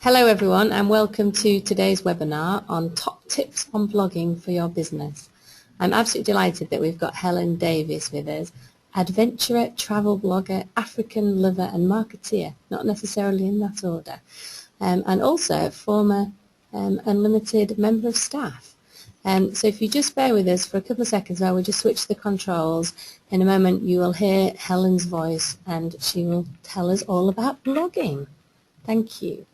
Hello everyone and welcome to today's webinar on top tips on blogging for your business. I'm absolutely delighted that we've got Helen Davis with us, adventurer, travel blogger, African lover and marketeer, not necessarily in that order, and also former Unlimited member of staff. So if you just bear with us for a couple of seconds while we just switch the controls, in a moment you will hear Helen's voice and she will tell us all about blogging. Thank you.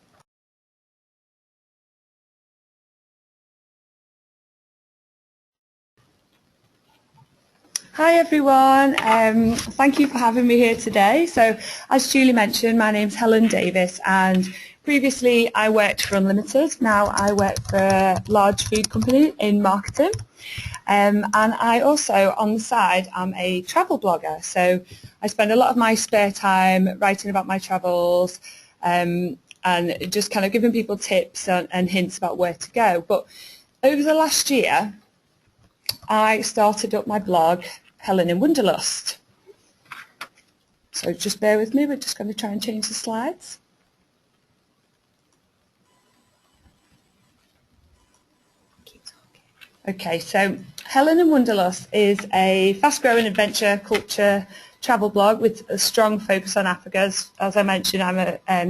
Hi everyone, thank you for having me here today. So as Julie mentioned, my name's Helen Davis and previously I worked for Unlimited. Now I work for a large food company in marketing, and I also on the side am a travel blogger. So I spend a lot of my spare time writing about my travels and just kind of giving people tips and hints about where to go. But over the last year I started up my blog, Helen in Wonderlust. So just bear with me, we're just going to try and change the slides. Okay, so Helen in Wonderlust is a fast-growing adventure, culture, travel blog with a strong focus on Africa. As I mentioned,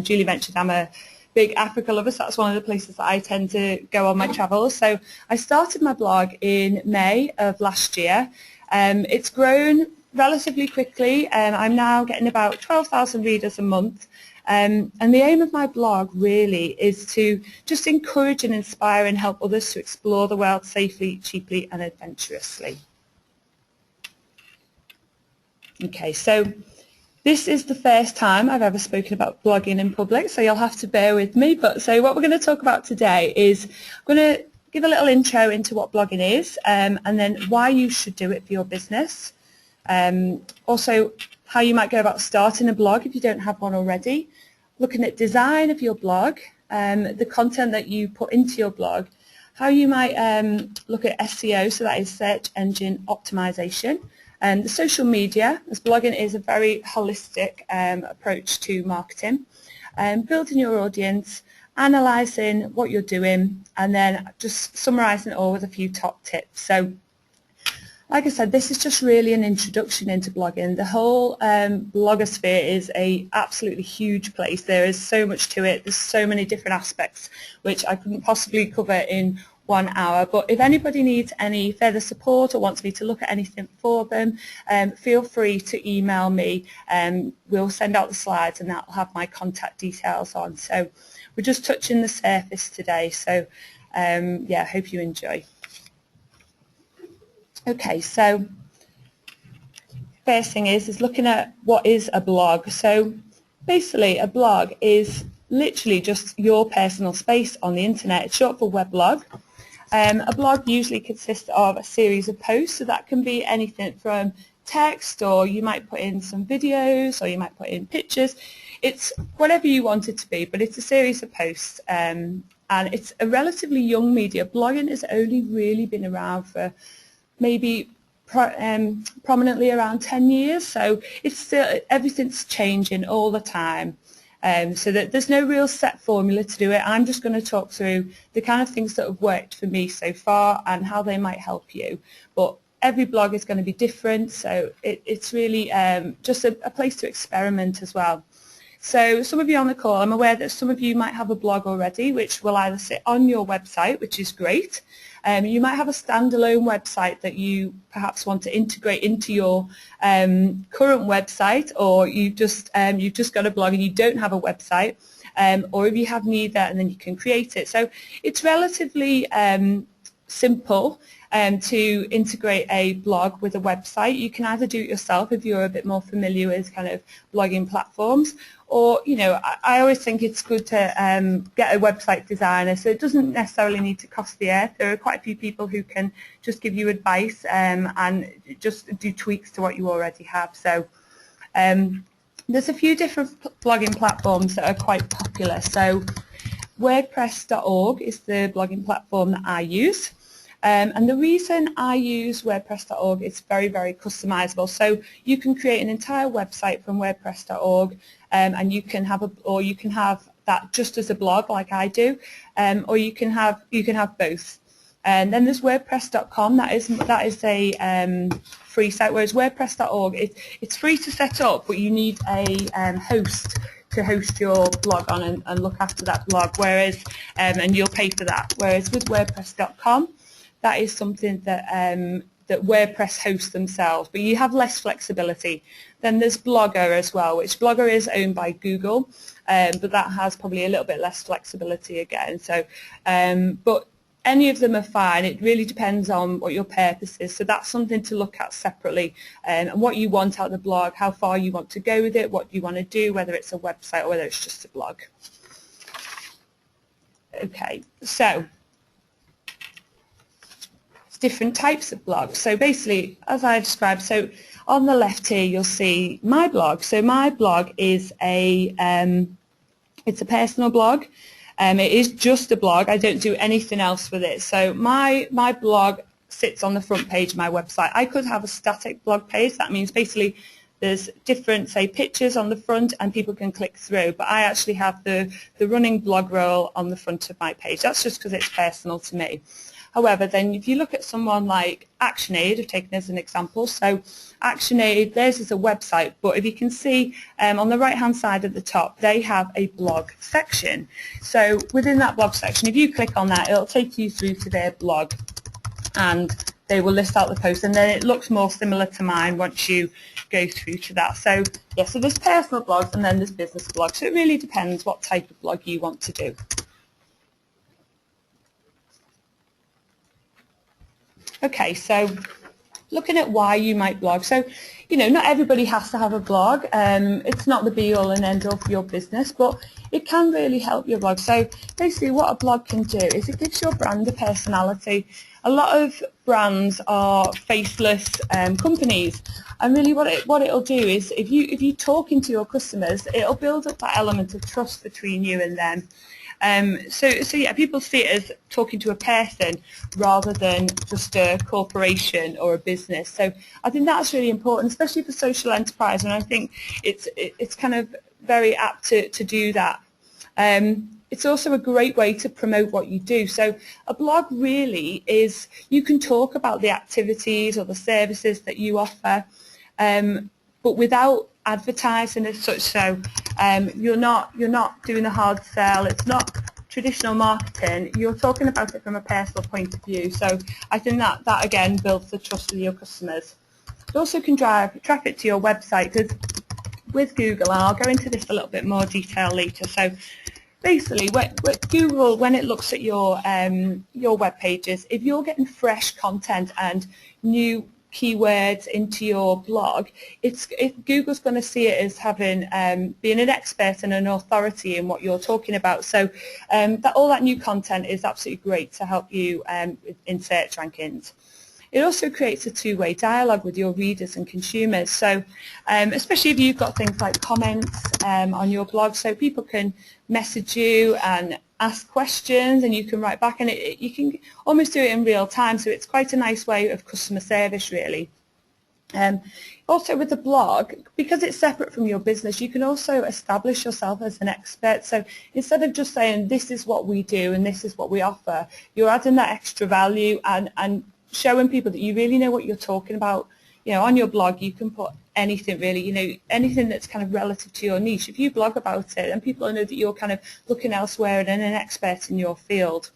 Julie mentioned, I'm a big Africa lover, so that's one of the places that I tend to go on my travels. So I started my blog in May of last year. It's grown relatively quickly. I'm now getting about 12,000 readers a month. And the aim of my blog really is to just encourage and inspire and help others to explore the world safely, cheaply and adventurously. Okay, so this is the first time I've ever spoken about blogging in public, so you'll have to bear with me. So what we're going to talk about today is I'm going to give a little intro into what blogging is and then why you should do it for your business. Also how you might go about starting a blog if you don't have one already, looking at design of your blog, the content that you put into your blog, how you might look at SEO, so that is search engine optimization, and the social media, as blogging is a very holistic approach to marketing, building your audience, analysing what you're doing, and then just summarising it all with a few top tips. So like I said, this is just really an introduction into blogging. The whole blogosphere is a absolutely huge place. There is so much to it. There's so many different aspects which I couldn't possibly cover in 1 hour. But if anybody needs any further support or wants me to look at anything for them, feel free to email me. We'll send out the slides and that'll have my contact details on. So we're just touching the surface today. So yeah, hope you enjoy. Okay, so first thing is looking at what is a blog. So basically a blog is literally just your personal space on the internet. It's short for weblog. A blog usually consists of a series of posts, so that can be anything from text, or you might put in some videos, or you might put in pictures. It's whatever you want it to be, but it's a series of posts, and it's a relatively young media. Blogging has only really been around for maybe prominently around 10 years, so it's still, everything's changing all the time. So that there's no real set formula to do it. I'm just going to talk through the kind of things that have worked for me so far and how they might help you. But every blog is going to be different, so it's really just a place to experiment as well. So some of you on the call, I'm aware that some of you might have a blog already, which will either sit on your website, which is great. You might have a standalone website that you perhaps want to integrate into your current website, or you've just got a blog and you don't have a website, or if you have neither, and then you can create it. So it's relatively simple to integrate a blog with a website. You can either do it yourself if you're a bit more familiar with kind of blogging platforms, or, you know, I always think it's good to get a website designer, so it doesn't necessarily need to cost the earth. There are quite a few people who can just give you advice and just do tweaks to what you already have. So there's a few different blogging platforms that are quite popular. So WordPress.org is the blogging platform that I use. And the reason I use WordPress.org, it's very, very customizable. So you can create an entire website from WordPress.org, and you can have that just as a blog like I do, or you can have both. And then there's WordPress.com. That is a free site, whereas WordPress.org, it's free to set up, but you need a host to host your blog on and look after that blog. Whereas and you'll pay for that. Whereas with WordPress.com, that is something that that WordPress hosts themselves, but you have less flexibility. Then there's Blogger as well, which Blogger is owned by Google, but that has probably a little bit less flexibility again. So, but any of them are fine. It really depends on what your purpose is. So that's something to look at separately, and what you want out of the blog, how far you want to go with it, what you want to do, whether it's a website or whether it's just a blog. Okay, so different types of blogs. So basically, as I described, so on the left here you'll see my blog. So my blog is it's a personal blog. It is just a blog. I don't do anything else with it. So my blog sits on the front page of my website. I could have a static blog page. That means basically there's different, say, pictures on the front and people can click through. But I actually have the running blog roll on the front of my page. That's just because it's personal to me. However, then if you look at someone like ActionAid, I've taken as an example. So ActionAid, theirs is a website, but if you can see on the right-hand side at the top, they have a blog section. So within that blog section, if you click on that, it'll take you through to their blog, and they will list out the post, and then it looks more similar to mine once you go through to that. So yeah, so there's personal blogs and then there's business blogs. So it really depends what type of blog you want to do. Okay, so looking at why you might blog. So, you know, not everybody has to have a blog. It's not the be-all and end-all for your business, but it can really help your blog. So basically what a blog can do is it gives your brand a personality. A lot of brands are faceless companies, and really what it'll do is if you're talking to your customers, it'll build up that element of trust between you and them. So yeah, people see it as talking to a person rather than just a corporation or a business. So I think that's really important, especially for social enterprise, and I think it's kind of very apt to do that. It's also a great way to promote what you do. So a blog really is, you can talk about the activities or the services that you offer, but without advertising as such. So you're not doing a hard sell. It's not traditional marketing. You're talking about it from a personal point of view. So I think that again builds the trust with your customers. It also can drive traffic to your website, because with Google, and I'll go into this a little bit more detail later. So basically, with Google, when it looks at your web pages, if you're getting fresh content and new keywords into your blog, Google's going to see it as having being an expert and an authority in what you're talking about. So all that new content is absolutely great to help you in search rankings. It also creates a two-way dialogue with your readers and consumers. So especially if you've got things like comments on your blog, so people can message you and ask questions, and you can write back, and you can almost do it in real time. So it's quite a nice way of customer service, really. Also with the blog, because it's separate from your business, you can also establish yourself as an expert. So instead of just saying this is what we do and this is what we offer, you're adding that extra value and showing people that you really know what you're talking about. You know, on your blog you can put anything really, you know, anything that's kind of relative to your niche. If you blog about it, and people know that you're kind of looking elsewhere and an expert in your field.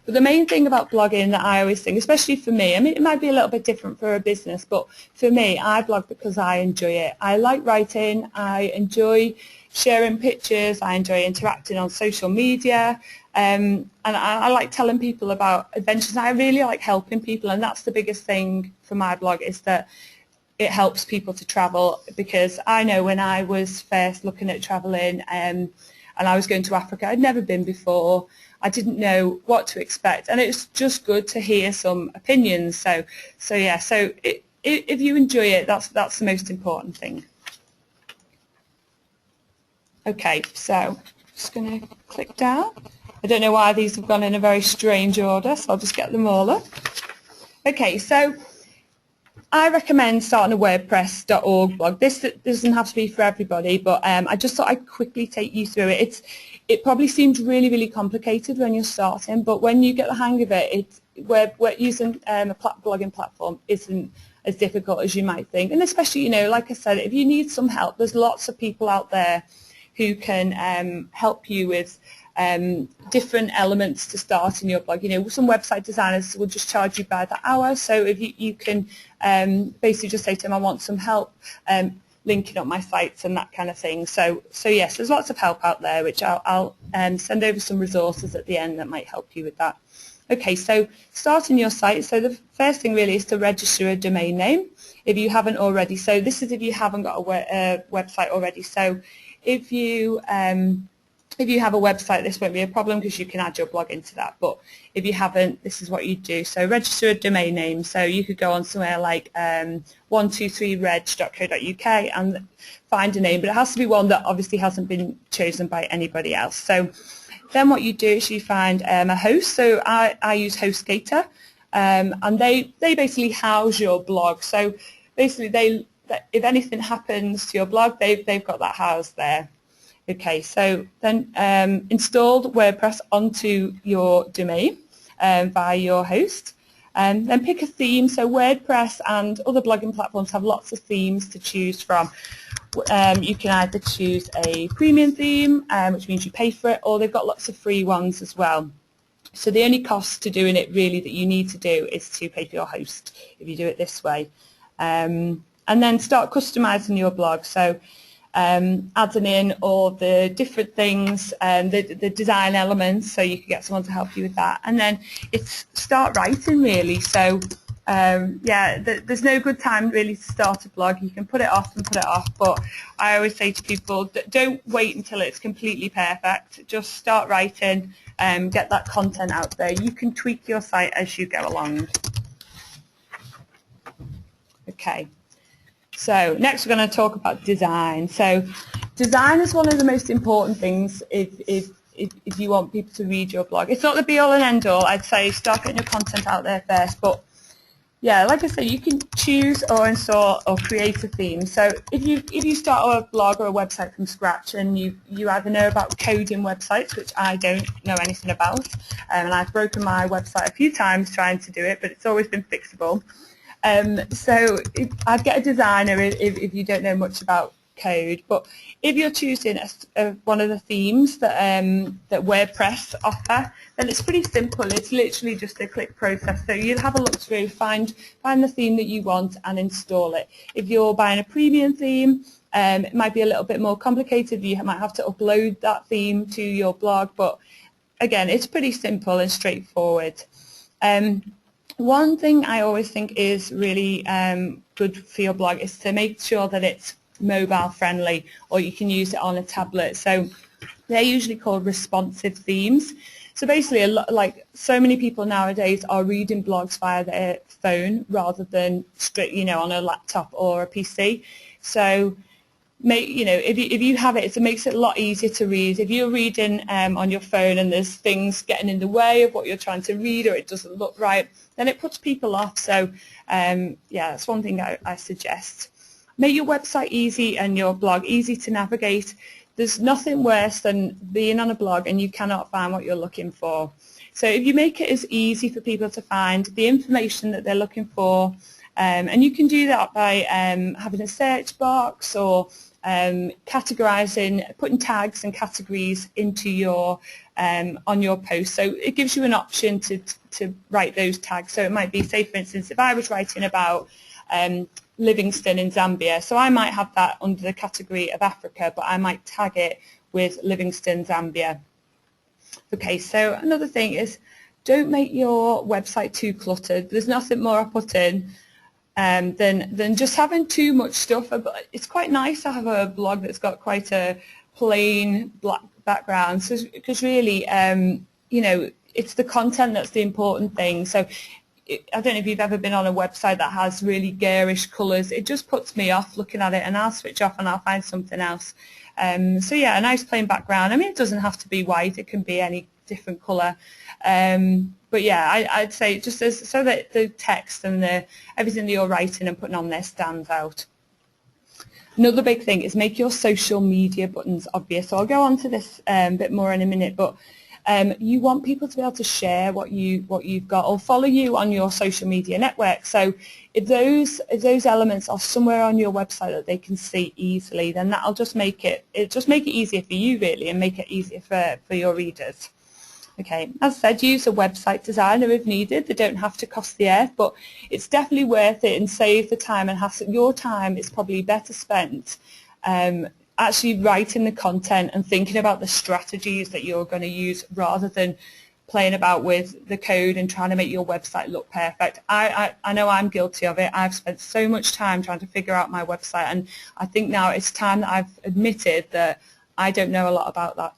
But the main thing about blogging that I always think, especially for me, I mean, it might be a little bit different for a business, but for me, I blog because I enjoy it. I like writing, I enjoy sharing pictures, I enjoy interacting on social media, and I like telling people about adventures. I really like helping people, and that's the biggest thing for my blog, is that it helps people to travel. Because I know when I was first looking at travelling and I was going to Africa, I'd never been before, I didn't know what to expect, and it's just good to hear some opinions. So yeah, so if you enjoy it, that's the most important thing. Okay, so just going to click down. I don't know why these have gone in a very strange order, so I'll just get them all up. Okay, so I recommend starting a WordPress.org blog. This doesn't have to be for everybody, but I just thought I'd quickly take you through it. it probably seems really, really complicated when you're starting, but when you get the hang of it, we're using a blogging platform isn't as difficult as you might think. And especially, you know, like I said, if you need some help, there's lots of people out there who can help you with different elements to start in your blog. You know, some website designers will just charge you by the hour, so if you can basically just say to them, I want some help linking up my sites and that kind of thing. So yes, there's lots of help out there, which I'll send over some resources at the end that might help you with that. Okay, so starting your site. So the first thing really is to register a domain name if you haven't already. So this is if you haven't got a website already. So if you have a website, this won't be a problem because you can add your blog into that. But if you haven't, this is what you do. So register a domain name. So you could go on somewhere like 123reg.co.uk and find a name, but it has to be one that obviously hasn't been chosen by anybody else. So then what you do is you find a host. So I use HostGator, and they basically house your blog. So basically, if anything happens to your blog, they've got that housed there. Okay, so then install WordPress onto your domain via your host, and then pick a theme. So WordPress and other blogging platforms have lots of themes to choose from. You can either choose a premium theme, which means you pay for it, or they've got lots of free ones as well. So the only cost to doing it really that you need to do is to pay for your host if you do it this way. And then start customizing your blog. So adding in all the different things, the design elements, so you can get someone to help you with that. And then it's start writing really. So yeah, there's no good time really to start a blog. You can put it off and put it off, but I always say to people, don't wait until it's completely perfect. Just start writing, get that content out there. You can tweak your site as you go along. Okay. So next we're going to talk about design. So design is one of the most important things if you want people to read your blog. It's not the be all and end all. I'd say start getting your content out there first. But yeah, like I said, you can choose or install or create a theme. So if you start a blog or a website from scratch and you either know about coding websites, which I don't know anything about, and I've broken my website a few times trying to do it, but it's always been fixable. So I'd get a designer if you don't know much about code. But if you're choosing one of the themes that WordPress offer, then it's pretty simple. It's literally just a click process. So you'll have a look through, find the theme that you want and install it. If you're buying a premium theme, it might be a little bit more complicated. You might have to upload that theme to your blog. But again, it's pretty simple and straightforward. One thing I always think is really good for your blog is to make sure that it's mobile friendly, or you can use it on a tablet. So they're usually called responsive themes. So basically, like so many people nowadays are reading blogs via their phone rather than straight, you know, on a laptop or a PC. So if you have it, it makes it a lot easier to read. If you're reading on your phone and there's things getting in the way of what you're trying to read, or it doesn't look right, then it puts people off. So yeah, that's one thing I suggest. Make your website easy and your blog easy to navigate. There's nothing worse than being on a blog and you cannot find what you're looking for. So if you make it as easy for people to find the information that they're looking for, and you can do that by having a search box or categorizing, putting tags and categories into your on your post. So it gives you an option to write those tags. So it might be, say for instance, if I was writing about Livingston in Zambia, so I might have that under the category of Africa, but I might tag it with Livingston, Zambia. Okay, so another thing is, don't make your website too cluttered. There's nothing more I put in than just having too much stuff. But it's quite nice to have a blog that's got quite a plain black background, so because really you know, it's the content that's the important thing. So I don't know if you've ever been on a website that has really garish colours. It just puts me off looking at it, and I'll switch off and I'll find something else. So yeah, a nice plain background. I mean, it doesn't have to be white. It can be any different colour. But yeah, I'd say just so that the text and everything that you're writing and putting on there stands out. Another big thing is make your social media buttons obvious. So I'll go on to this a bit more in a minute, but you want people to be able to share what you've got or follow you on your social media network. So if those elements are somewhere on your website that they can see easily, then that'll just make it easier for you really, and make it easier for your readers. Okay, as I said, use a website designer if needed. They don't have to cost the earth, but it's definitely worth it and save the time and hassle. Your time is probably better spent actually writing the content and thinking about the strategies that you're going to use rather than playing about with the code and trying to make your website look perfect. I know I'm guilty of it. I've spent so much time trying to figure out my website, and I think now it's time that I've admitted that I don't know a lot about that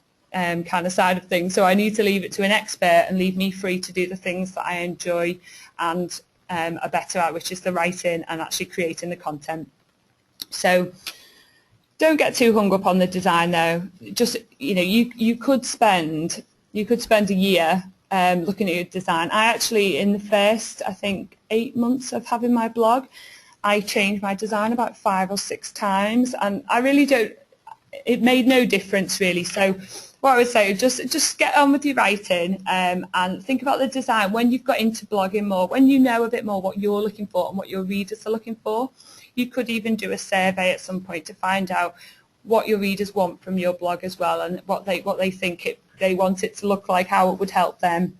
kind of side of things, so I need to leave it to an expert and leave me free to do the things that I enjoy and are better at, which is the writing and actually creating the content. So don't get too hung up on the design though. Just, you could spend a year looking at your design. I actually, in the first, I think, 8 months of having my blog, I changed my design about 5 or 6 times, and I really don't, it made no difference really. So what I would say is just get on with your writing and think about the design when you've got into blogging more, when you know a bit more what you're looking for and what your readers are looking for. You could even do a survey at some point to find out what your readers want from your blog as well, and what they think they want it to look like, how it would help them.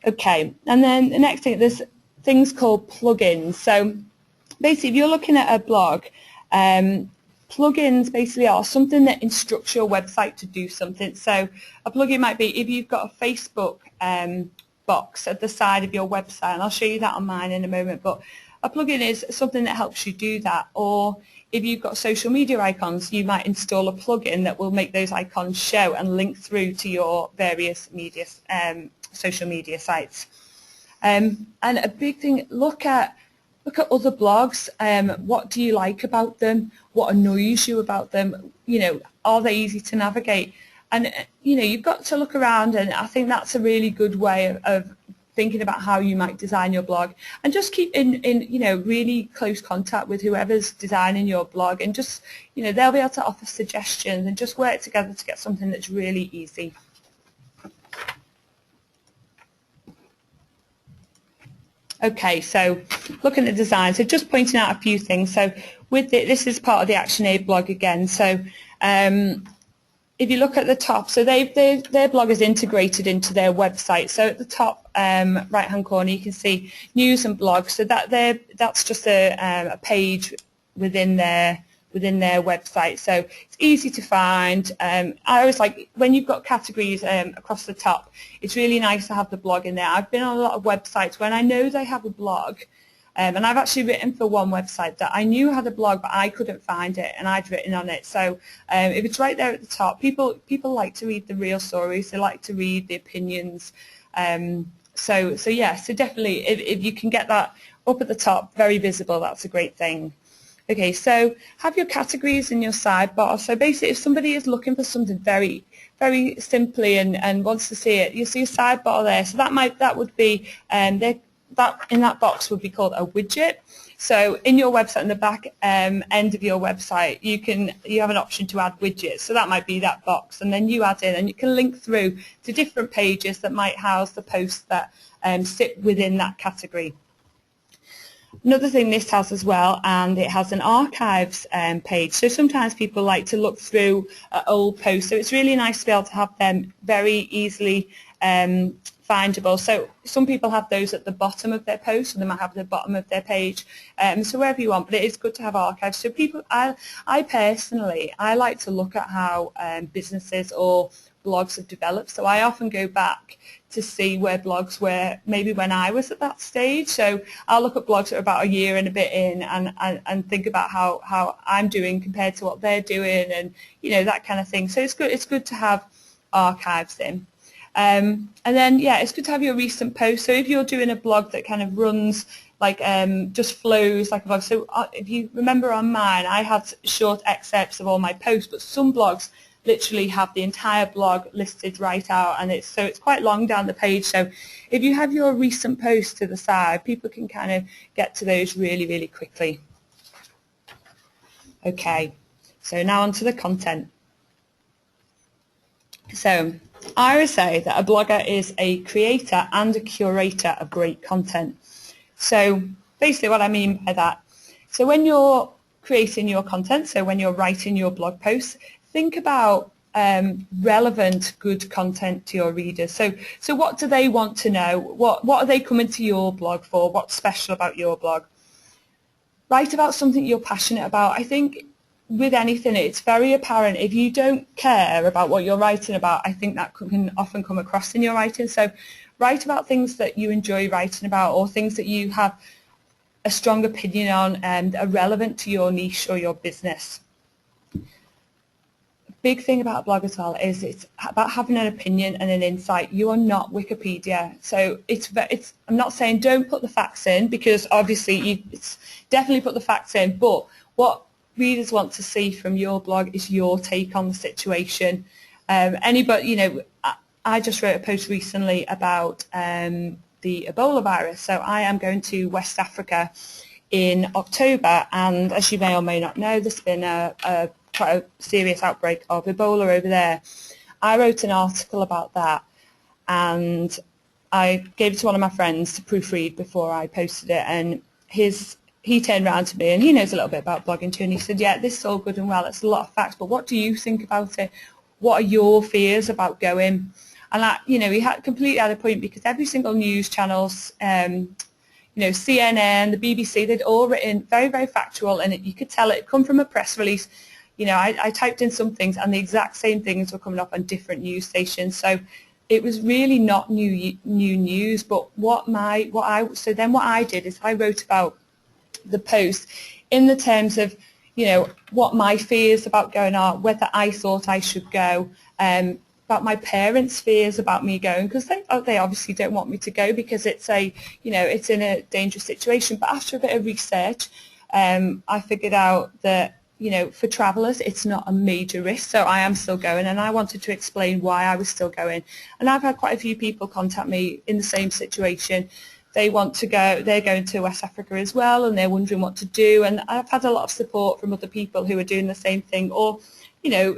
Okay, and then the next thing, there's things called plugins. So basically, if you're looking at a blog, plugins basically are something that instructs your website to do something. So a plugin might be if you've got a Facebook box at the side of your website, and I'll show you that on mine in a moment, but a plugin is something that helps you do that. Or if you've got social media icons, you might install a plugin that will make those icons show and link through to your various media, social media sites. And a big thing, look at other blogs. What do you like about them? What annoys you about them? Are they easy to navigate? And you've got to look around, and I think that's a really good way of thinking about how you might design your blog, and just keep in really close contact with whoever's designing your blog, and just they'll be able to offer suggestions, and just work together to get something that's really easy. Okay, so looking at design, so just pointing out a few things. So with this is part of the ActionAid blog again. So if you look at the top, so their blog is integrated into their website. So at the top right-hand corner, you can see news and blogs. So that's just a page within their website. So it's easy to find. I always like when you've got categories across the top, it's really nice to have the blog in there. I've been on a lot of websites when I know they have a blog. And I've actually written for one website that I knew had a blog, but I couldn't find it, and I'd written on it. So if it's right there at the top, people like to read the real stories. They like to read the opinions. So definitely, if you can get that up at the top, very visible, that's a great thing. Okay, so have your categories in your sidebar. So basically, if somebody is looking for something very, very simply and wants to see it, you'll see a sidebar there. So that would be that in that box would be called a widget. So in your website, in the back end of your website, you have an option to add widgets. So that might be that box, and then you add in, and you can link through to different pages that might house the posts that sit within that category. Another thing this has as well, and it has an archives page. So sometimes people like to look through old posts, so it's really nice to be able to have them very easily findable. So some people have those at the bottom of their post, and they might have the bottom of their page, so wherever you want, but it is good to have archives. So I personally like to look at how businesses or blogs have developed. So I often go back to see where blogs were maybe when I was at that stage. So I'll look at blogs that are about a year and a bit in, and think about how I'm doing compared to what they're doing, and that kind of thing. So it's good to have archives in. And then, it's good to have your recent posts. So if you're doing a blog that kind of runs like just flows like a blog. So if you remember on mine, I had short excerpts of all my posts, but some blogs literally have the entire blog listed right out, and it's quite long down the page. So if you have your recent posts to the side, people can kind of get to those really, really quickly. Okay, so now onto the content. So I would say that a blogger is a creator and a curator of great content. So basically what I mean by that, so when you're creating your content, so when you're writing your blog posts, think about relevant, good content to your readers. So what do they want to know? What are they coming to your blog for? What's special about your blog? Write about something you're passionate about. I think with anything, it's very apparent. If you don't care about what you're writing about, I think that can often come across in your writing. So write about things that you enjoy writing about, or things that you have a strong opinion on and are relevant to your niche or your business. Big thing about a blog as well is it's about having an opinion and an insight. You are not Wikipedia, so I'm not saying don't put the facts in, because obviously it's definitely put the facts in, but what readers want to see from your blog is your take on the situation. Anybody, I just wrote a post recently about the Ebola virus. So I am going to West Africa in October, and as you may or may not know, there's been quite a serious outbreak of Ebola over there. I wrote an article about that, and I gave it to one of my friends to proofread before I posted it, and he turned around to me, and he knows a little bit about blogging too, and he said, yeah, this is all good and well, it's a lot of facts, but what do you think about it? What are your fears about going? And he completely had a point, because every single news channels, CNN, the BBC, they'd all written very, very factual, and you could tell it come from a press release. I typed in some things, and the exact same things were coming up on different news stations. So it was really not new news. But what I did is I wrote about the post in the terms of, what my fears about going are, whether I thought I should go, about my parents' fears about me going, because they obviously don't want me to go because it's it's in a dangerous situation. But after a bit of research, I figured out that, for travellers, it's not a major risk, so I am still going, and I wanted to explain why I was still going. And I've had quite a few people contact me in the same situation. They want to go, they're going to West Africa as well, and they're wondering what to do, and I've had a lot of support from other people who are doing the same thing, or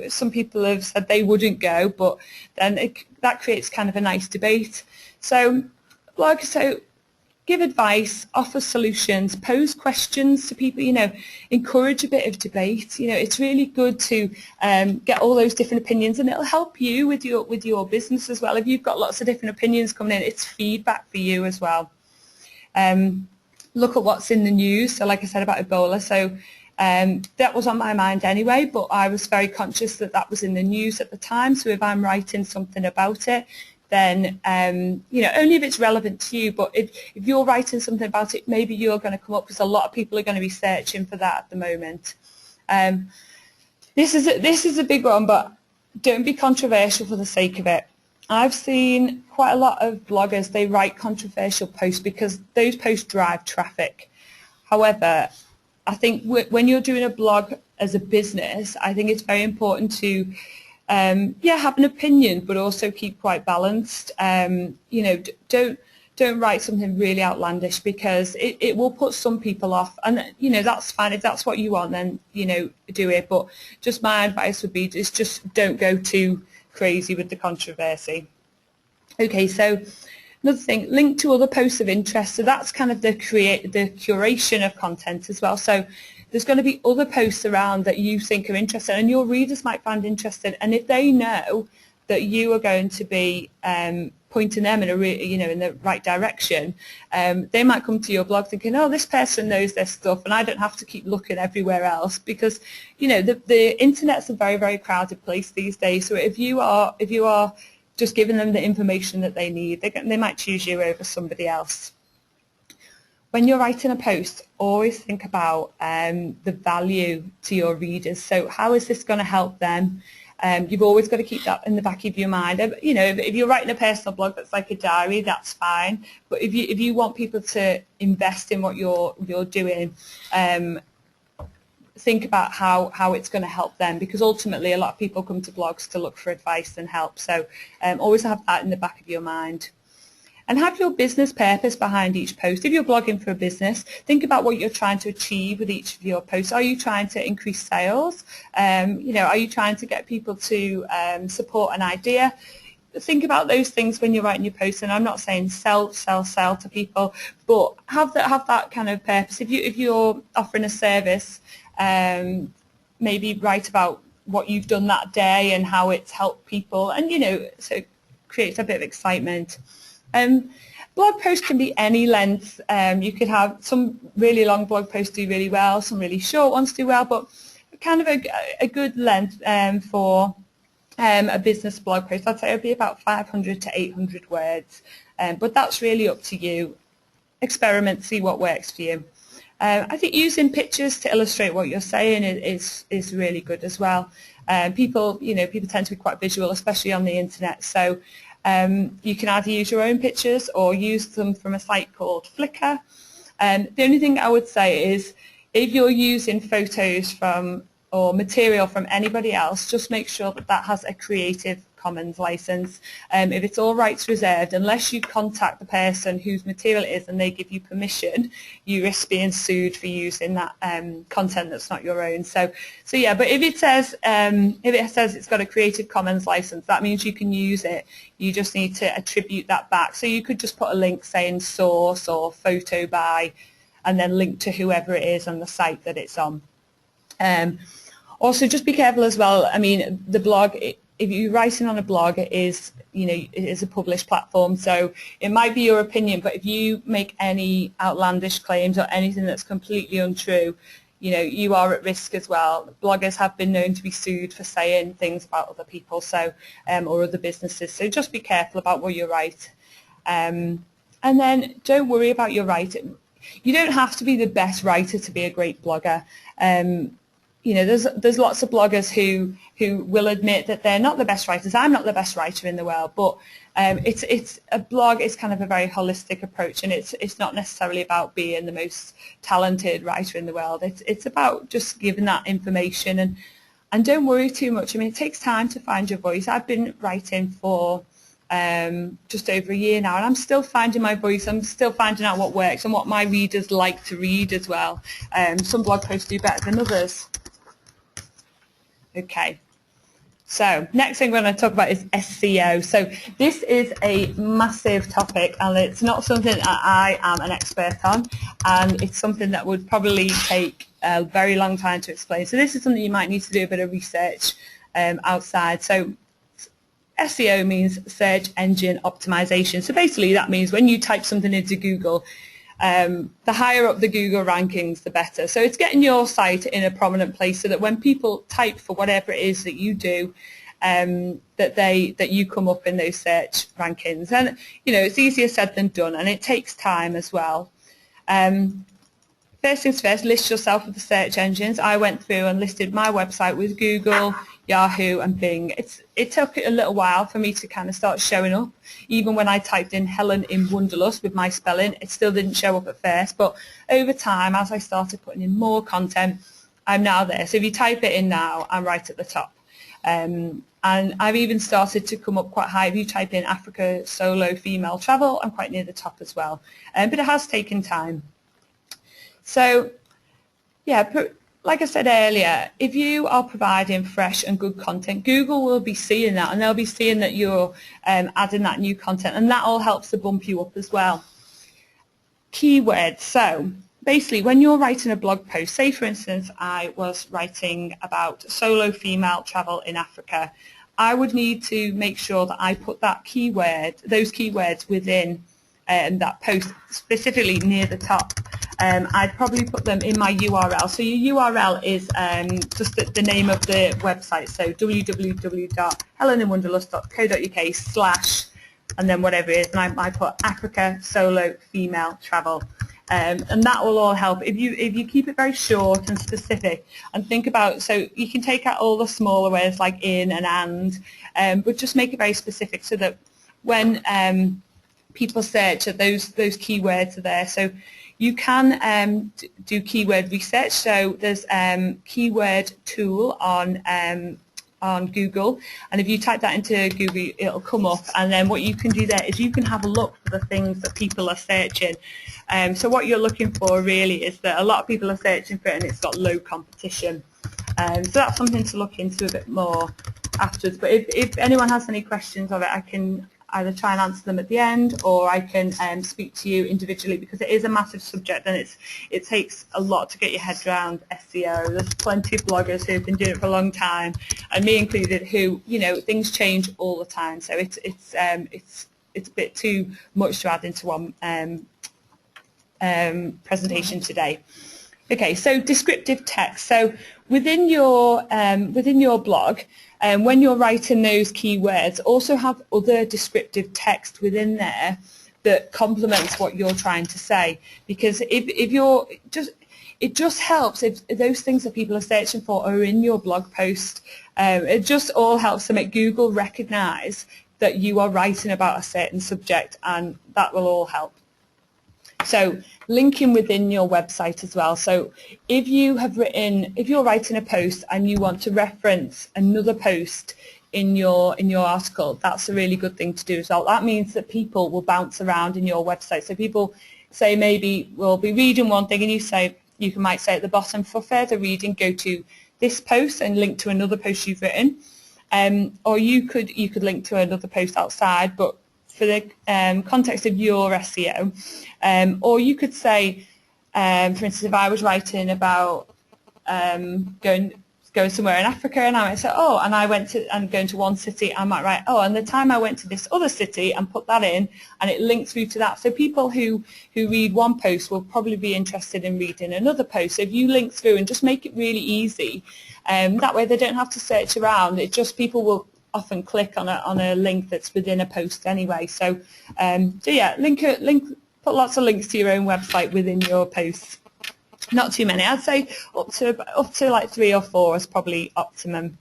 some people have said they wouldn't go, but then that creates kind of a nice debate. So give advice, offer solutions, pose questions to people, encourage a bit of debate. It's really good to get all those different opinions, and it'll help you with your business as well. If you've got lots of different opinions coming in, it's feedback for you as well. Look at what's in the news. So like I said about Ebola, so that was on my mind anyway, but I was very conscious that was in the news at the time. So if I'm writing something about it, then only if it's relevant to you. But if you're writing something about it, maybe you're going to come up, because a lot of people are going to be searching for that at the moment. This is a big one, but don't be controversial for the sake of it. I've seen quite a lot of bloggers, they write controversial posts because those posts drive traffic. However, I think when you're doing a blog as a business, I think it's very important to have an opinion, but also keep quite balanced. Don't write something really outlandish, because it will put some people off, and that's fine. If that's what you want, then do it. But just my advice would be just don't go too crazy with the controversy. Okay, so another thing, link to other posts of interest. So that's kind of the curation of content as well. So there's going to be other posts around that you think are interesting, and your readers might find interesting. And if they know that you are going to be pointing them in in the right direction, they might come to your blog thinking, oh, this person knows their stuff, and I don't have to keep looking everywhere else, because the internet's a very, very crowded place these days. So if you are just giving them the information that they need, they might choose you over somebody else. When you're writing a post, always think about the value to your readers. So how is this going to help them? You've always got to keep that in the back of your mind. If you're writing a personal blog that's like a diary, that's fine. But if you want people to invest in what you're doing, think about how it's going to help them, because ultimately a lot of people come to blogs to look for advice and help. So always have that in the back of your mind. and have your business purpose behind each post. If you're blogging for a business, think about what you're trying to achieve with each of your posts. Are you trying to increase sales? Are you trying to get people to support an idea? Think about those things when you're writing your posts, and I'm not saying sell to people, but have that kind of purpose. If you're offering a service, maybe write about what you've done that day and how it's helped people, and so it creates a bit of excitement. Blog posts can be any length. You could have some really long blog posts do really well, some really short ones do well, but kind of a good length for a business blog post, I'd say it would be about 500 to 800 words, but that's really up to you. Experiment, see what works for you. I think using pictures to illustrate what you're saying is really good as well. People tend to be quite visual, especially on the internet, so you can either use your own pictures or use them from a site called Flickr. The only thing I would say is if you're using photos from or material from anybody else, just make sure that has a Creative Commons license. If it's all rights reserved, unless you contact the person whose material it is and they give you permission, you risk being sued for using that content that's not your own. So yeah, but if it says it's got a Creative Commons license, that means you can use it. You just need to attribute that back. So you could just put a link saying source or photo by, and then link to whoever it is on the site that it's on. Also, just be careful as well. I mean, the blog, if you're writing on a blog, it is a published platform, so it might be your opinion, but if you make any outlandish claims or anything that's completely untrue, you are at risk as well. Bloggers have been known to be sued for saying things about other people, so or other businesses. So just be careful about what you write, and then don't worry about your writing. You don't have to be the best writer to be a great blogger. There's lots of bloggers who will admit that they're not the best writers. I'm not the best writer in the world, but it's a blog is kind of a very holistic approach, and it's not necessarily about being the most talented writer in the world. It's about just giving that information, and don't worry too much. I mean, it takes time to find your voice. I've been writing for just over a year now, and I'm still finding my voice. I'm still finding out what works and what my readers like to read as well. Some blog posts do better than others. Okay, so next thing we're going to talk about is SEO. So this is a massive topic, and it's not something that I am an expert on, and it's something that would probably take a very long time to explain. So this is something you might need to do a bit of research outside. So SEO means search engine optimization. So basically that means when you type something into Google, the higher up the Google rankings, the better. So it's getting your site in a prominent place so that when people type for whatever it is that you do, that you come up in those search rankings. And it's easier said than done, and it takes time as well. First things first, list yourself with the search engines. I went through and listed my website with Google, Yahoo and Bing. It took a little while for me to kind of start showing up. Even when I typed in Helen in Wonderlust with my spelling, it still didn't show up at first. But over time, as I started putting in more content, I'm now there. So if you type it in now, I'm right at the top. And I've even started to come up quite high. If you type in Africa solo female travel, I'm quite near the top as well. But it has taken time. So, yeah, like I said earlier, if you are providing fresh and good content, Google will be seeing that, and they'll be seeing that you're adding that new content, and that all helps to bump you up as well. Keywords. So basically, when you're writing a blog post, say for instance I was writing about solo female travel in Africa, I would need to make sure that I put that keyword, those keywords within that post, specifically near the top. I'd probably put them in my URL. So your URL is just the name of the website. So www.helenandwanderlust.co.uk/ and then whatever it is, and I put Africa solo female travel. And that will all help if you keep it very short and specific, and think about, so you can take out all the smaller words like in and, but just make it very specific so that when people search, that those keywords are there. So you can do keyword research. So there's keyword tool on on Google, and if you type that into Google, it'll come up, and then what you can do there is you can have a look for the things that people are searching. So what you're looking for really is that a lot of people are searching for it and it's got low competition. So that's something to look into a bit more afterwards. But if anyone has any questions of it, I can either try and answer them at the end, or I can speak to you individually, because it is a massive subject and it takes a lot to get your head around SEO. There's plenty of bloggers who've been doing it for a long time, and me included, who, you know, things change all the time. So it's a bit too much to add into one presentation today. Okay, so descriptive text. So within your blog, when you're writing those keywords, also have other descriptive text within there that complements what you're trying to say. Because if you're just, it just helps if those things that people are searching for are in your blog post. It just all helps to make Google recognise that you are writing about a certain subject, and that will all help. So linking within your website as well. So if you're writing a post and you want to reference another post in your article, that's a really good thing to do as well. That means that people will bounce around in your website. So people say, maybe will be reading one thing, and you might say at the bottom, for further reading, go to this post and link to another post you've written. Or you could link to another post outside, but for the context of your SEO, or you could say, for instance, if I was writing about going somewhere in Africa, and I might say, oh, and going to one city, I might write, oh, and the time I went to this other city, and put that in, and it links through to that. So people who read one post will probably be interested in reading another post. So if you link through and just make it really easy, that way they don't have to search around. It just, people will often click on a link that's within a post anyway. So yeah, put lots of links to your own website within your posts. Not too many. I'd say up to like 3 or 4 is probably optimum.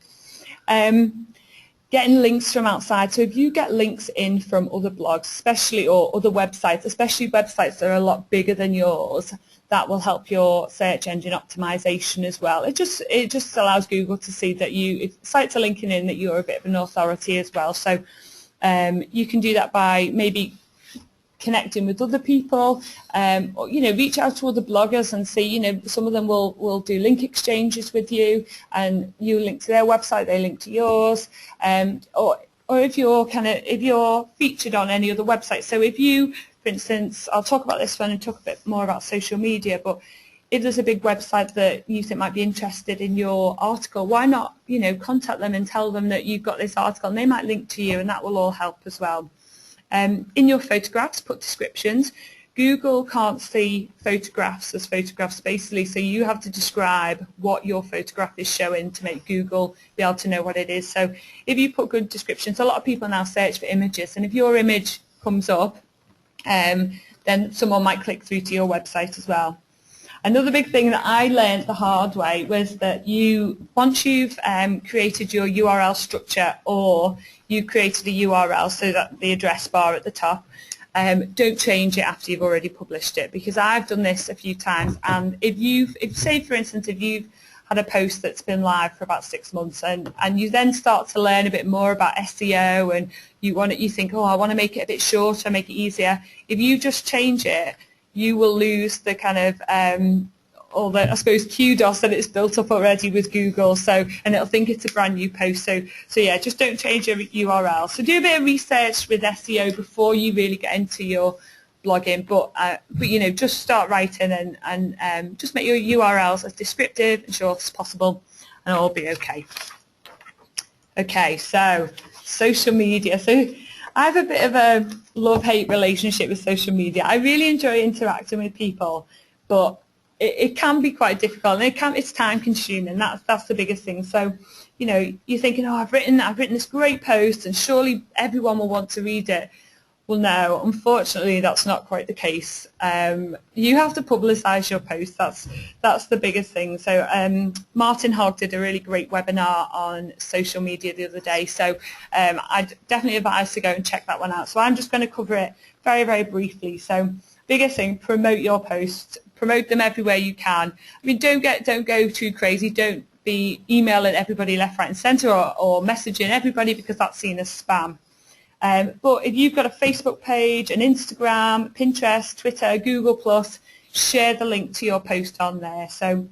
Getting links from outside. So if you get links in from other blogs, especially, or other websites, especially websites that are a lot bigger than yours, that will help your search engine optimization as well. It just allows Google to see that if sites are linking in, that you're a bit of an authority as well. So you can do that by maybe connecting with other people, or, you know, reach out to other bloggers and see, you know, some of them will do link exchanges with you, and you link to their website, they link to yours, or if you're featured on any other website. So if you, for instance, I'll talk about this one and talk a bit more about social media, but if there's a big website that you think might be interested in your article, why not, you know, contact them and tell them that you've got this article, and they might link to you, and that will all help as well. In your photographs, put descriptions. Google can't see photographs as photographs basically, so you have to describe what your photograph is showing to make Google be able to know what it is. So if you put good descriptions, a lot of people now search for images, and if your image comes up, then someone might click through to your website as well. Another big thing that I learned the hard way was that once you've created your URL structure, or you created a URL, so that the address bar at the top, don't change it after you've already published it, because I've done this a few times. And say for instance, if you've had a post that's been live for about 6 months, and you then start to learn a bit more about SEO, and you think, oh, I want to make it a bit shorter, make it easier. If you just change it, you will lose the kind of all the, I suppose, kudos that it's built up already with Google. So, and it'll think it's a brand new post. So yeah, just don't change your URL. So do a bit of research with SEO before you really get into your blogging. But you know, just start writing, and just make your URLs as descriptive and short as possible, and it'll be okay. Okay, so social media. So I have a bit of a love-hate relationship with social media. I really enjoy interacting with people, but it can be quite difficult, and it's time-consuming. That's the biggest thing. So, you know, you're thinking, oh, I've written this great post, and surely everyone will want to read it. Well, no, unfortunately, that's not quite the case. You have to publicise your posts. That's the biggest thing. So Martin Hogg did a really great webinar on social media the other day. So I'd definitely advise to go and check that one out. So I'm just going to cover it very, very briefly. So biggest thing, promote your posts. Promote them everywhere you can. I mean, don't go too crazy. Don't be emailing everybody left, right and centre, or messaging everybody, because that's seen as spam. But if you've got a Facebook page, an Instagram, Pinterest, Twitter, Google+, share the link to your post on there. So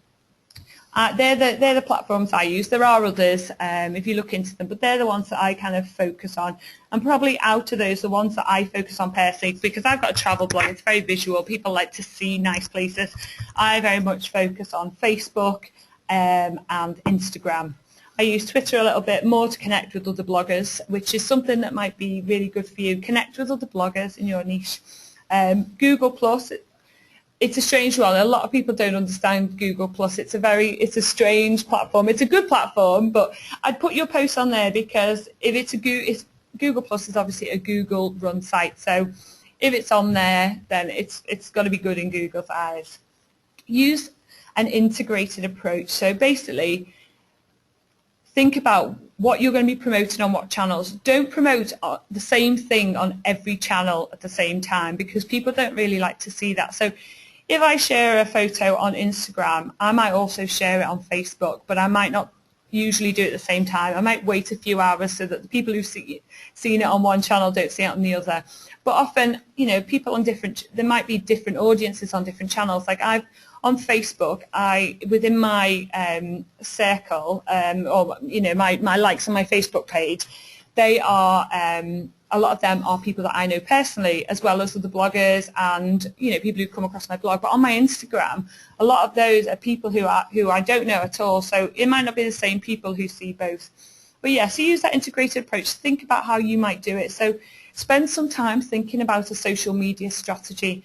they're the platforms I use. There are others if you look into them, but they're the ones that I kind of focus on. And probably out of those, the ones that I focus on personally, because I've got a travel blog, it's very visual. People like to see nice places. I very much focus on Facebook and Instagram. I use Twitter a little bit more to connect with other bloggers, which is something that might be really good for you. Connect with other bloggers in your niche. Google+, it's a strange one. A lot of people don't understand Google+. It's a strange platform. It's a good platform, but I'd put your posts on there, because if Google+ is obviously a Google-run site, so if it's on there, then it's got to be good in Google's eyes. Use an integrated approach. So basically, think about what you're going to be promoting on what channels. Don't promote the same thing on every channel at the same time, because people don't really like to see that. So if I share a photo on Instagram, I might also share it on Facebook, but I might not usually do it at the same time. I might wait a few hours so that the people who've seen it on one channel don't see it on the other. But often, people on there might be different audiences on different channels. Like on Facebook, within my circle, or my likes on my Facebook page, they are a lot of them are people that I know personally, as well as other bloggers and people who come across my blog. But on my Instagram, a lot of those are people who I don't know at all. So it might not be the same people who see both. But yeah, so use that integrated approach. Think about how you might do it. So spend some time thinking about a social media strategy.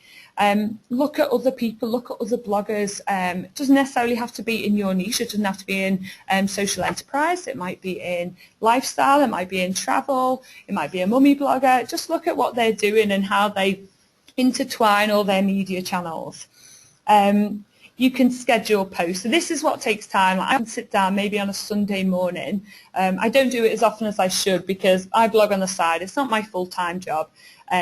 Look at other people, look at other bloggers. It doesn't necessarily have to be in your niche. It doesn't have to be in social enterprise. It might be in lifestyle. It might be in travel. It might be a mummy blogger. Just look at what they're doing and how they intertwine all their media channels. You can schedule posts. So this is what takes time. I can sit down maybe on a Sunday morning. I don't do it as often as I should, because I blog on the side. It's not my full-time job.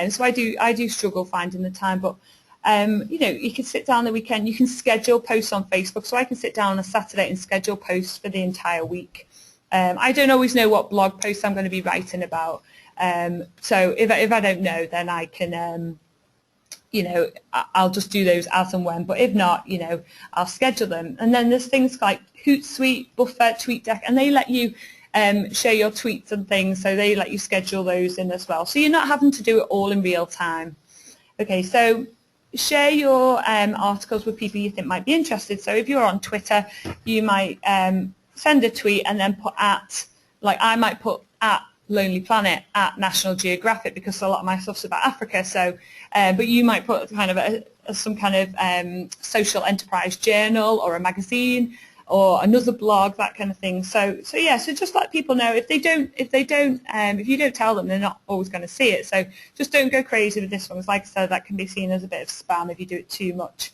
So I do struggle finding the time. But you can sit down the weekend. You can schedule posts on Facebook. So I can sit down on a Saturday and schedule posts for the entire week. I don't always know what blog posts I'm going to be writing about. So if I don't know, then I can I'll just do those as and when. But if not, I'll schedule them. And then there's things like Hootsuite, Buffer, TweetDeck, and they let you share your tweets and things. So they let you schedule those in as well. So you're not having to do it all in real time. Okay, so share your articles with people you think might be interested. So if you're on Twitter, you might send a tweet and then put I might put at Lonely Planet at National Geographic, because a lot of my stuff's about Africa. So, but you might put kind of some kind of social enterprise journal or a magazine or another blog, that kind of thing. So yeah. So just let people know. If you don't tell them, they're not always going to see it. So just don't go crazy with this one. Because like I said, that can be seen as a bit of spam if you do it too much.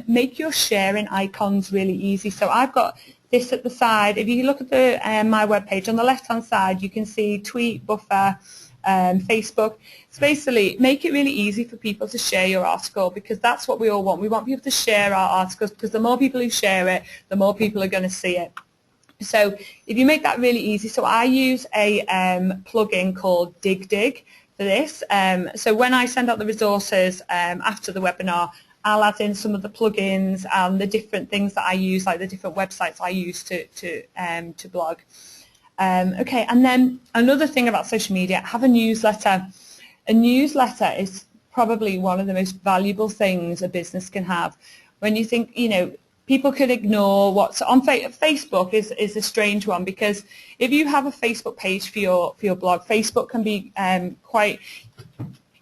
Make your sharing icons really easy. So I've got this at the side. If you look at my webpage, on the left-hand side, you can see Tweet, Buffer, Facebook. So basically, make it really easy for people to share your article, because that's what we all want. We want people to share our articles, because the more people who share it, the more people are going to see it. So if you make that really easy, so I use a plugin called Dig for this. So when I send out the resources after the webinar, I'll add in some of the plugins and the different things that I use, like the different websites I use to blog. Okay, and then another thing about social media, have a newsletter. A newsletter is probably one of the most valuable things a business can have. When you think, people could ignore what's on Facebook is a strange one, because if you have a Facebook page for your blog, Facebook can be quite.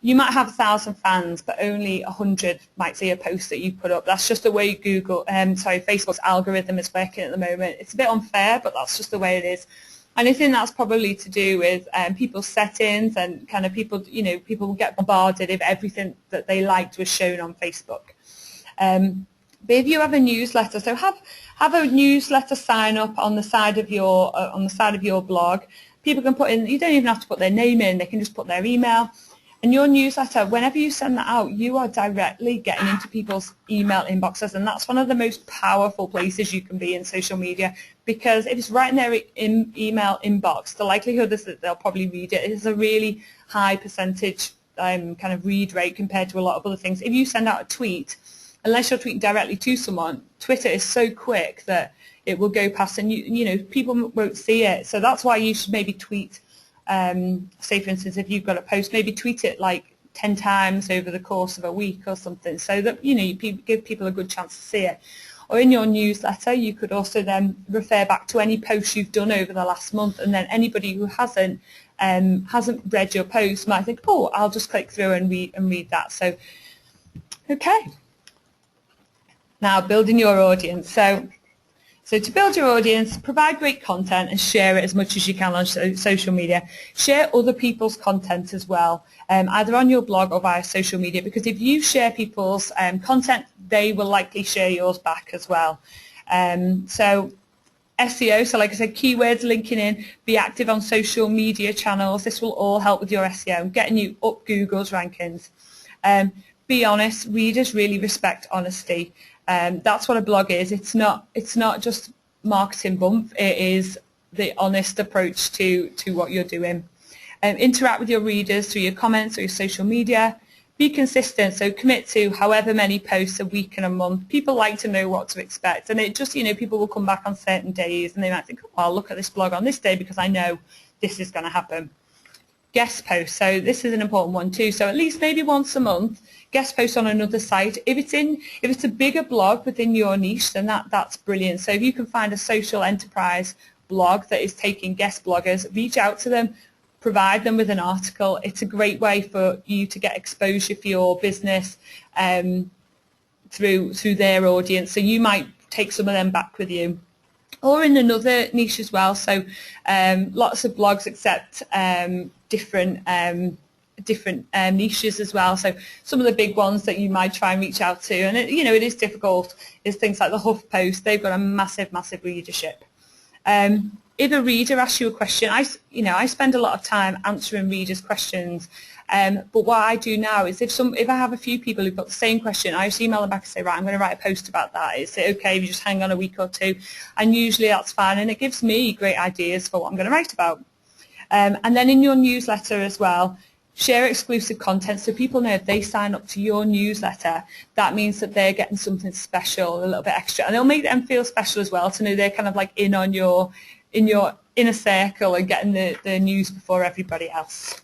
You might have 1,000 fans, but only 100 might see a post that you put up. That's just the way Facebook's algorithm is working at the moment. It's a bit unfair, but that's just the way it is. And I think that's probably to do with people's settings and kind of people will get bombarded if everything that they liked was shown on Facebook. But if you have a newsletter, so have a newsletter sign up on the side of your blog. People can put in. You don't even have to put their name in. They can just put their email. And your newsletter, whenever you send that out, you are directly getting into people's email inboxes, and that's one of the most powerful places you can be in social media, because if it's right in their email inbox, the likelihood is that they'll probably read it. It is a really high percentage kind of read rate compared to a lot of other things. If you send out a tweet, unless you're tweeting directly to someone, Twitter is so quick that it will go past, and you know, people won't see it. So that's why you should maybe tweet. Say for instance, if you've got a post, maybe tweet it like 10 times over the course of a week or something, so that you know you give people a good chance to see it. Or in your newsletter, you could also then refer back to any posts you've done over the last month, and then anybody who hasn't read your post might think, oh, I'll just click through and read that. So, okay. Now, building your audience. So to build your audience, provide great content and share it as much as you can on social media. Share other people's content as well, either on your blog or via social media, because if you share people's content, they will likely share yours back as well. So SEO, so like I said, keywords, linking in, be active on social media channels. This will all help with your SEO, getting you up Google's rankings. Be honest. Readers really respect honesty. That's what a blog is. It's not just marketing bump. It is the honest approach to what you're doing. Interact with your readers through your comments or your social media. Be consistent, so commit to however many posts a week and a month. People like to know what to expect, and it just, you know, people will come back on certain days and they might think, oh, I'll look at this blog on this day because I know this is going to happen. Guest posts, so this is an important one too. So at least maybe once a month, guest post on another site. If it's a bigger blog within your niche, then that's brilliant. So if you can find a social enterprise blog that is taking guest bloggers, reach out to them, provide them with an article. It's a great way for you to get exposure for your business through their audience. So you might take some of them back with you. Or in another niche as well. So lots of blogs accept different niches as well. So some of the big ones that you might try and reach out to, and it is difficult, is things like the HuffPost. They've got a massive readership. If a reader asks you a question, I spend a lot of time answering readers' questions. But what I do now is if I have a few people who've got the same question, I just email them back and say, right, I'm going to write a post about that. Is it okay if you just hang on a week or two? And usually that's fine, and it gives me great ideas for what I'm going to write about. And then in your newsletter as well, share exclusive content so people know if they sign up to your newsletter, that means that they're getting something special, a little bit extra. And it'll make them feel special as well to know they're kind of like in your inner circle and getting the news before everybody else.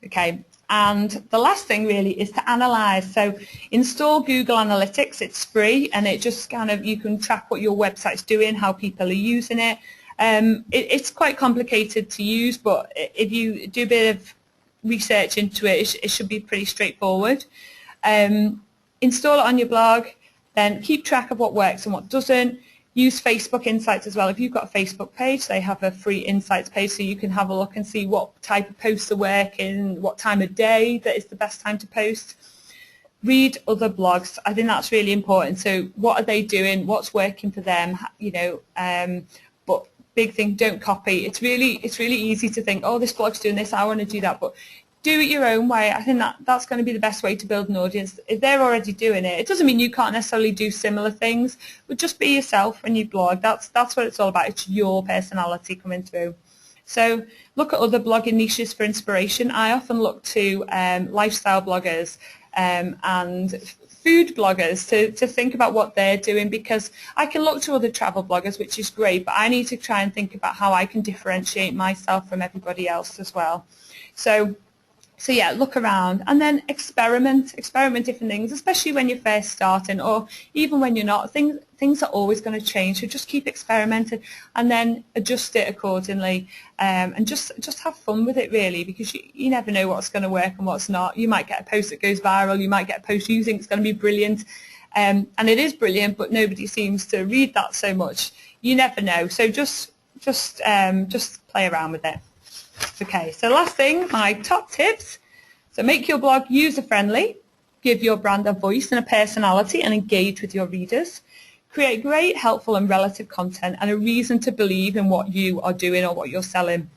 Okay, and the last thing really is to analyze. So install Google Analytics. It's free, and it just kind of, you can track what your website's doing, how people are using it. It's quite complicated to use, but if you do a bit of research into it, it should be pretty straightforward. Install it on your blog, then keep track of what works and what doesn't. Use Facebook Insights as well. If you've got a Facebook page, they have a free Insights page, so you can have a look and see what type of posts are working, what time of day that is the best time to post. Read other blogs. I think that's really important. So what are they doing? What's working for them? But big thing, don't copy. It's really easy to think, oh, this blog's doing this, I want to do that. But do it your own way. I think that's going to be the best way to build an audience. If they're already doing it, it doesn't mean you can't necessarily do similar things, but just be yourself when you blog. That's what it's all about. It's your personality coming through. So look at other blogging niches for inspiration. I often look to lifestyle bloggers and food bloggers to think about what they're doing, because I can look to other travel bloggers, which is great, but I need to try and think about how I can differentiate myself from everybody else as well. So yeah, look around and then experiment different things, especially when you're first starting, or even when you're not. Things are always going to change, so just keep experimenting and then adjust it accordingly, and just have fun with it really, because you never know what's going to work and what's not. You might get a post that goes viral, you might get a post you think is going to be brilliant, and it is brilliant, but nobody seems to read that so much. You never know, so just play around with it. Okay, so last thing, my top tips. So make your blog user-friendly, give your brand a voice and a personality, and engage with your readers. Create great, helpful and relative content and a reason to believe in what you are doing or what you're selling.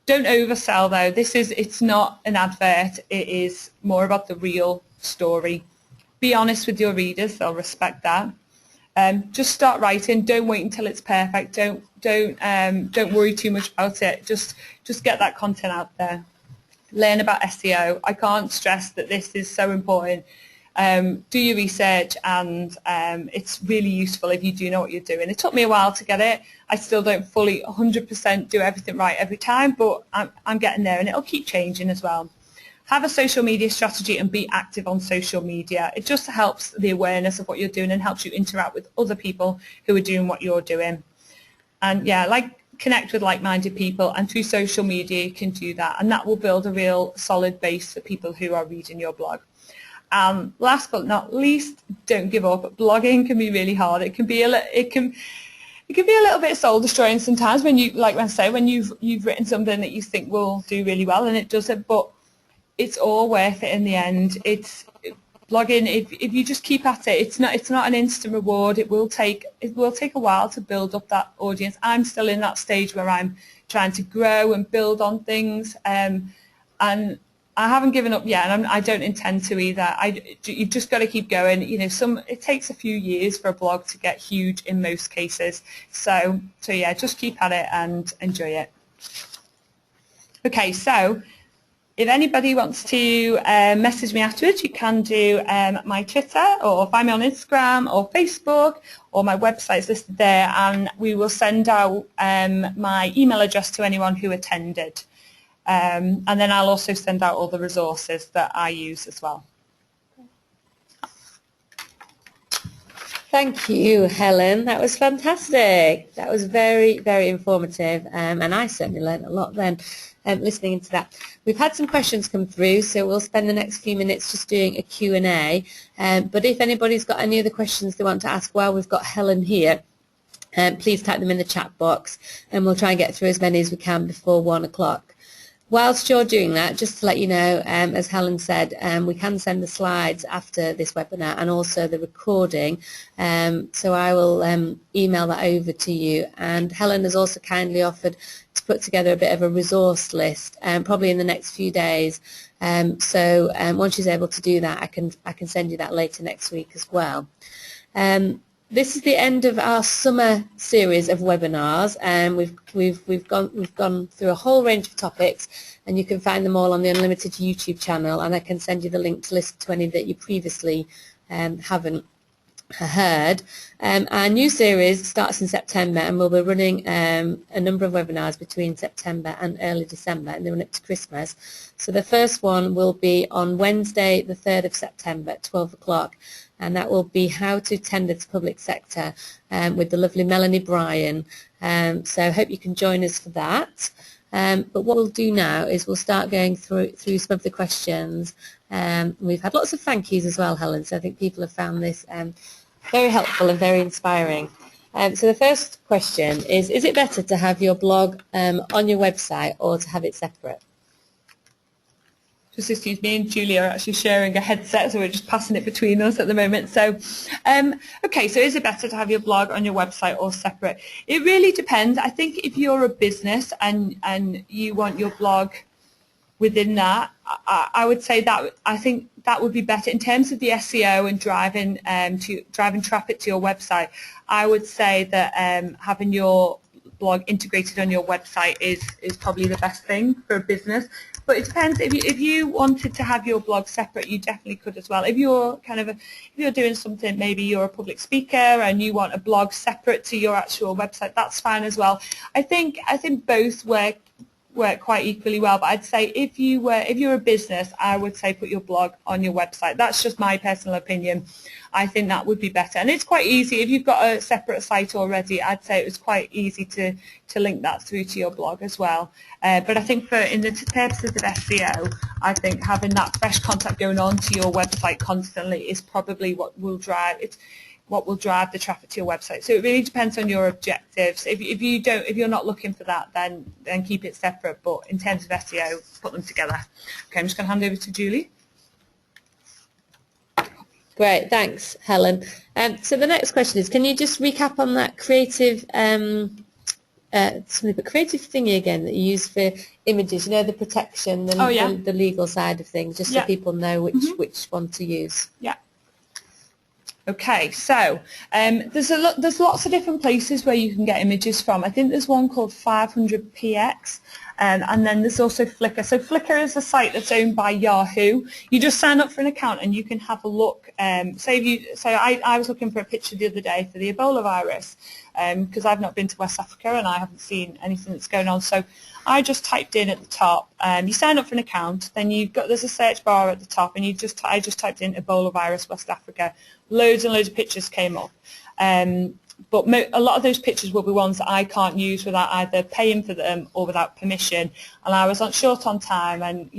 Don't oversell though. It's not an advert. It is more about the real story. Be honest with your readers; they'll respect that. Just start writing. Don't wait until it's perfect. Don't worry too much about it. Just get that content out there. Learn about SEO. I can't stress that this is so important. Do your research, and it's really useful if you do know what you're doing. It took me a while to get it. I still don't fully 100% do everything right every time, but I'm getting there, and it'll keep changing as well. Have a social media strategy and be active on social media. It just helps the awareness of what you're doing and helps you interact with other people who are doing what you're doing. And yeah, connect with like-minded people, and through social media you can do that, and that will build a real solid base for people who are reading your blog. Last but not least, don't give up. Blogging can be really hard. It can be a little bit soul destroying sometimes when you've written something that you think will do really well and it doesn't, but it's all worth it in the end. Blogging, if you just keep at it, it's not an instant reward. It will take a while to build up that audience. I'm still in that stage where I'm trying to grow and build on things, and I haven't given up yet, and I don't intend to either. You've just got to keep going. It takes a few years for a blog to get huge in most cases. So yeah, just keep at it and enjoy it. Okay, so if anybody wants to message me afterwards, you can do my Twitter, or find me on Instagram or Facebook, or my website's listed there, and we will send out my email address to anyone who attended. And then I'll also send out all the resources that I use as well. Thank you, Helen. That was fantastic. That was very, very informative, and I certainly learned a lot then listening into that. We've had some questions come through, so we'll spend the next few minutes just doing a Q&A. But if anybody's got any other questions they want to ask while we've got Helen here, please type them in the chat box, and we'll try and get through as many as we can before 1 o'clock. Whilst you're doing that, just to let you know, as Helen said, we can send the slides after this webinar and also the recording, so I will email that over to you. And Helen has also kindly offered to put together a bit of a resource list, probably in the next few days. So once she's able to do that, I can send you that later next week as well. This is the end of our summer series of webinars, and we've gone through a whole range of topics, and you can find them all on the Unlimited YouTube channel, and I can send you the link to listen to any that you previously haven't heard. Our new series starts in September, and we'll be running a number of webinars between September and early December, and they run up to Christmas. So the first one will be on Wednesday the 3rd of September at 12 o'clock, and that will be how to tender to public sector with the lovely Melanie Bryan. So I hope you can join us for that. But what we'll do now is we'll start going through some of the questions. We've had lots of thank yous as well, Helen, so I think people have found this very helpful and very inspiring. So the first question is it better to have your blog on your website or to have it separate? Just excuse me and Julia are actually sharing a headset, so we're just passing it between us at the moment. So, okay, so is it better to have your blog on your website or separate? It really depends. I think if you're a business and you want your blog within that, I would say that I think that would be better in terms of the SEO and driving traffic to your website. I would say that having your blog integrated on your website is probably the best thing for a business. But it depends. If you wanted to have your blog separate, you definitely could as well. If you're if you're doing something, maybe you're a public speaker and you want a blog separate to your actual website, that's fine as well. I think both work quite equally well. But I'd say if you're a business, I would say put your blog on your website. That's just my personal opinion. I think that would be better, and it's quite easy if you've got a separate site already. I'd say it was quite easy to link that through to your blog as well. But I think in the purposes of SEO, I think having that fresh content going on to your website constantly is probably what will drive the traffic to your website. So it really depends on your objectives. If you're not looking for that, then keep it separate. But in terms of SEO, put them together. Okay, I'm just going to hand over to Julie. Great, thanks, Helen. So the next question is, can you just recap on that creative something, but creative thingy again that you use for images, you know, the protection, Oh, yeah. the legal side of things, just so Yeah. people know which one to use. Yeah. Okay, so there's lots of different places where you can get images from. I think there's one called 500px, and then there's also Flickr. So Flickr is a site that's owned by Yahoo. You just sign up for an account and you can have a look. I was looking for a picture the other day for the Ebola virus, because I've not been to West Africa and I haven't seen anything that's going on. So I just typed in at the top, you sign up for an account, then there's a search bar at the top, and I just typed in Ebola virus West Africa. Loads and loads of pictures came up. But a lot of those pictures will be ones that I can't use without either paying for them or without permission. And I was short on time, and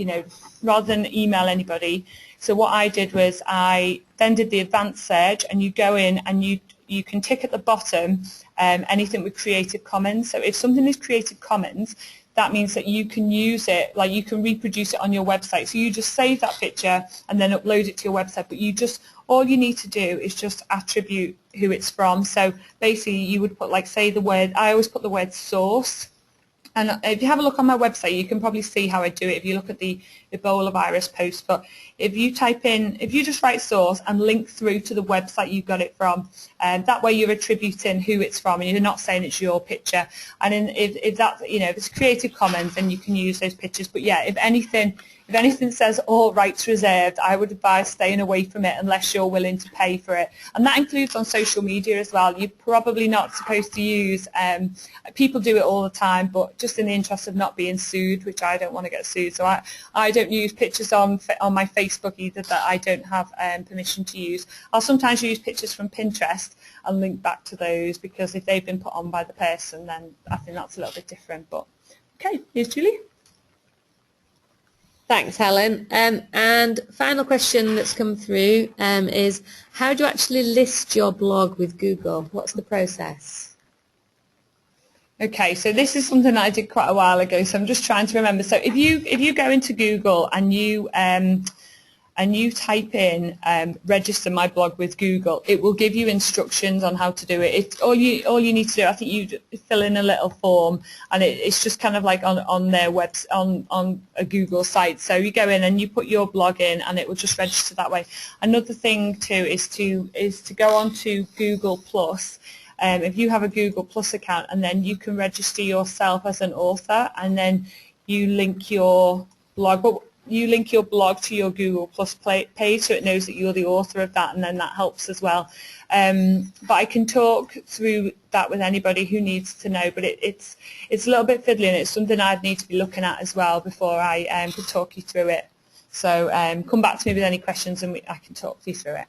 rather than email anybody, so what I did was I then did the advanced search, and you go in and you can tick at the bottom anything with Creative Commons. So if something is Creative Commons, that means that you can use it, like you can reproduce it on your website. So you just save that picture and then upload it to your website, but all you need to do is just attribute who it's from. So basically you would put, like, say the word, I always put the word source. And if you have a look on my website, you can probably see how I do it if you look at the Ebola virus post. But if you just write source and link through to the website you got it from, that way you're attributing who it's from, and you're not saying it's your picture. And if it's Creative Commons, then you can use those pictures. But yeah, if anything says all rights reserved, I would advise staying away from it unless you're willing to pay for it. And that includes on social media as well. You're probably not supposed to use, people do it all the time, but just in the interest of not being sued, which I don't want to get sued, so I don't use pictures on my Facebook either that I don't have permission to use. I'll sometimes use pictures from Pinterest and link back to those, because if they've been put on by the person, then I think that's a little bit different. But okay, here's Julie. Thanks, Helen. And final question that's come through is, how do you actually list your blog with Google? What's the process? Okay, so this is something that I did quite a while ago, so I'm just trying to remember. So if you go into Google and you type in register my blog with Google, it will give you instructions on how to do it. All you need to do, I think you fill in a little form, and it's just kind of like on their on a Google site. So you go in and you put your blog in, and it will just register that way. Another thing too is to go on to Google Plus. If you have a Google Plus account, and then you can register yourself as an author, and then you link your blog. But you link your blog to your Google Plus page, so it knows that you're the author of that, and then that helps as well. But I can talk through that with anybody who needs to know. But it's a little bit fiddly, and it's something I'd need to be looking at as well before I could talk you through it. So come back to me with any questions, and I can talk you through it.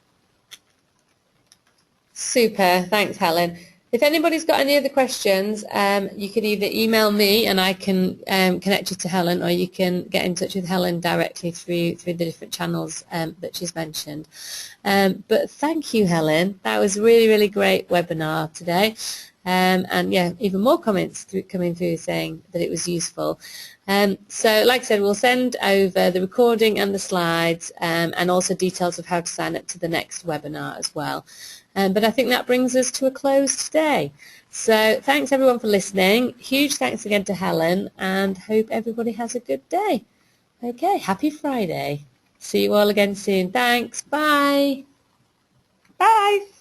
Super, thanks, Helen. If anybody's got any other questions, you can either email me and I can connect you to Helen, or you can get in touch with Helen directly through the different channels that she's mentioned. But thank you, Helen. That was a really, really great webinar today. And yeah, even more comments coming through saying that it was useful. So like I said, we'll send over the recording and the slides, and also details of how to sign up to the next webinar as well. But I think that brings us to a close today. So thanks everyone for listening. Huge thanks again to Helen, and hope everybody has a good day. Okay, happy Friday. See you all again soon. Thanks. Bye. Bye.